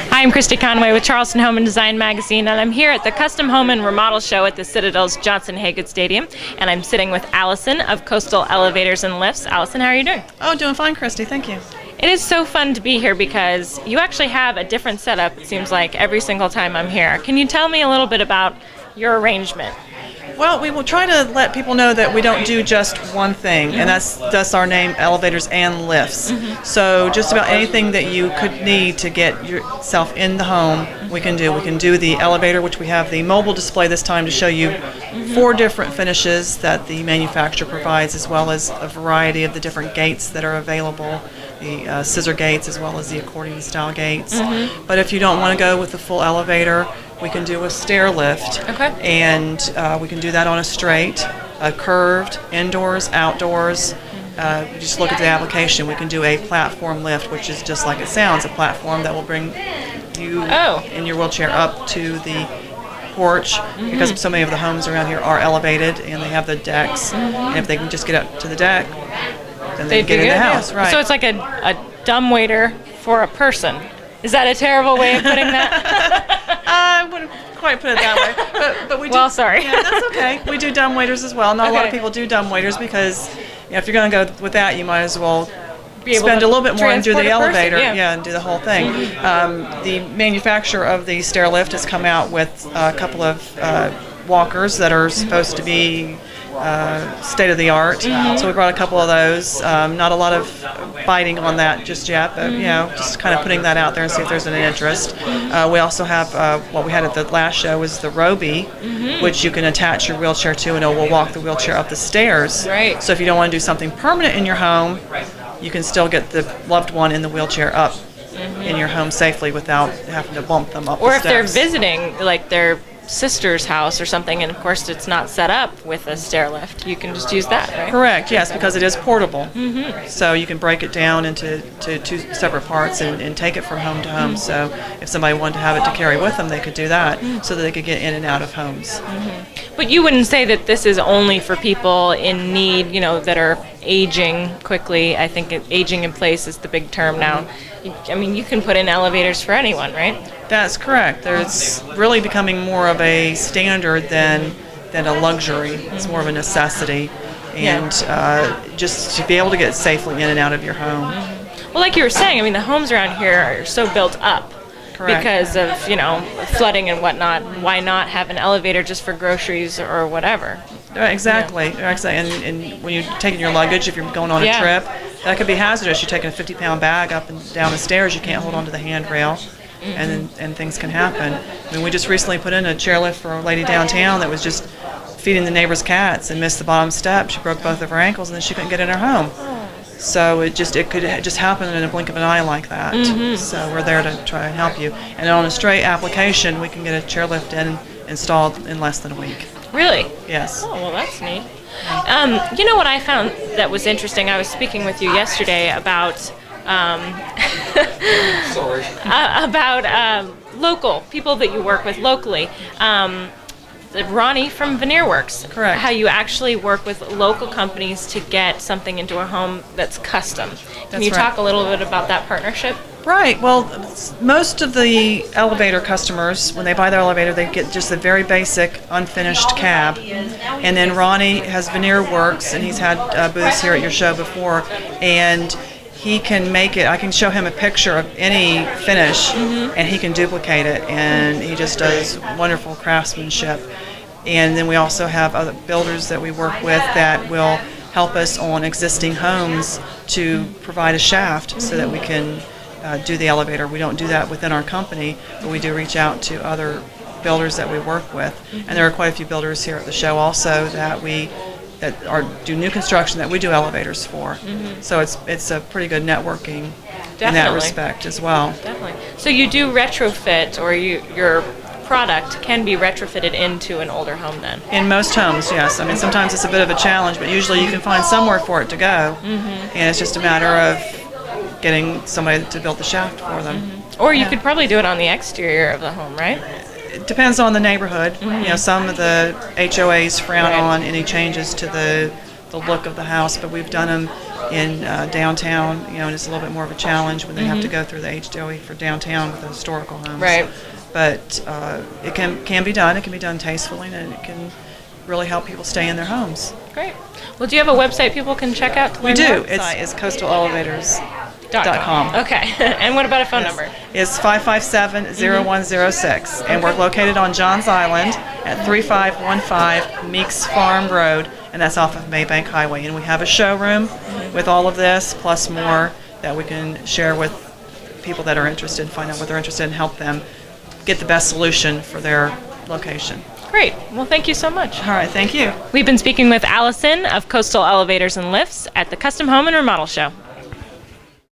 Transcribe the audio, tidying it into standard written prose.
Hi, I'm Christy Conway with Charleston Home and Design Magazine, and I'm here at the Custom Home and Remodel Show at the Citadel's Johnson Hagood Stadium, and I'm sitting with Allison of Coastal Elevators and Lifts. Allison, how are you doing? Oh, doing fine, Christy. Thank you. It is so fun to be here because you actually have a different setup, it seems like, every single time I'm here. Can you tell me a little bit about your arrangement? Well, we will try to let people know that we don't do just one thing, and that's our name, Elevators and Lifts. So just about anything that you could need to get yourself in the home, we can do. We can do the elevator, which we have the mobile display this time to show you 4 different finishes that the manufacturer provides, as well as a variety of the different gates that are available, the scissor gates as well as the accordion style gates. But if you don't want to go with the full elevator, we can do a stair lift, and we can do that on a straight, a curved, indoors, outdoors. Just look at the application. We can do a platform lift, which is just like it sounds, a platform that will bring you in your wheelchair up to the porch, because so many of the homes around here are elevated and they have the decks, and if they can just get up to the deck, then they can get in the house. Right. So it's like a dumbwaiter for a person. Is that a terrible way of putting that? I wouldn't quite put it that way, but we do. Well, sorry. Yeah, that's okay. We do dumb waiters as well. Not a lot of people do dumb waiters because if you're going to go with that, you might as well spend a little bit more and do the elevator, and do the whole thing. The manufacturer of the stair lift has come out with a couple of walkers that are supposed to be state of the art. So we brought a couple of those. Not a lot of biting on that just yet, but just kind of putting that out there and see if there's an interest. We also have what we had at the last show was the Roby, which you can attach your wheelchair to, and it will walk the wheelchair up the stairs. Right. So if you don't want to do something permanent in your home, you can still get the loved one in the wheelchair up in your home safely without having to bump them up or the if they're steps. visiting, like their sister's house or something, and of course it's not set up with a stair lift, you can just use that, right? Correct, yes, because it is portable. So you can break it down into 2 separate parts and take it from home to home. So if somebody wanted to have it to carry with them, they could do that so that they could get in and out of homes. But you wouldn't say that this is only for people in need, that are aging quickly. I think aging in place is the big term now. I mean, you can put in elevators for anyone, right? That's correct. It's really becoming more of a standard than a luxury. It's more of a necessity, and just to be able to get safely in and out of your home. Well, like you were saying, I mean, the homes around here are so built up. Correct. Because of, flooding and whatnot. Why not have an elevator just for groceries or whatever? Exactly. And when you're taking your luggage, if you're going on a trip, that could be hazardous. You're taking a 50-pound bag up and down the stairs. You can't hold onto the handrail, and things can happen. I mean, we just recently put in a chairlift for a lady downtown that was just feeding the neighbor's cats and missed the bottom step. She broke both of her ankles, and then she couldn't get in her home. So it could just happen in a blink of an eye like that. So we're there to try and help you. And on a straight application, we can get a chairlift installed in less than a week. Really? Yes. Oh, well, that's neat. You know what I found that was interesting? I was speaking with you yesterday about local people that you work with locally. Ronnie from Veneer Works. Correct. How you actually work with local companies to get something into a home that's custom. Can you talk a little bit about that partnership? Right. Well, most of the elevator customers, when they buy their elevator, they get just a very basic, unfinished cab. And then Ronnie has Veneer Works, and he's had booths here at your show before, and he can make it. I can show him a picture of any finish, and he can duplicate it, and he just does wonderful craftsmanship. And then we also have other builders that we work with that will help us on existing homes to provide a shaft so that we can do the elevator. We don't do that within our company, but we do reach out to other builders that we work with. And there are quite a few builders here at the show also that do new construction that we do elevators for. So it's a pretty good networking in that respect as well. Definitely. So you do retrofit, or your product can be retrofitted into an older home then? In most homes, yes. I mean, sometimes it's a bit of a challenge, but usually you can find somewhere for it to go. And it's just a matter of getting somebody to build the shaft for them. Or you could probably do it on the exterior of the home, right? It depends on the neighborhood. Some of the HOAs frown on any changes to the look of the house, but we've done them in downtown, and it's a little bit more of a challenge when they have to go through the HDOE for downtown with the historical homes. Right. But it can be done. It can be done tastefully, and it can really help people stay in their homes. Great. Well, do you have a website people can check out to learn We do. more? It's coastalelevators.com. Okay. And what about a phone number? It's 557-0106, and we're located on Johns Island at 3515 Meeks Farm Road, and that's off of Maybank Highway. And we have a showroom with all of this, plus more that we can share with people that are interested, find out what they're interested in, help them get the best solution for their location. Great. Well, thank you so much. All right, thank you. We've been speaking with Allison of Coastal Elevators and Lifts at the Custom Home and Remodel Show.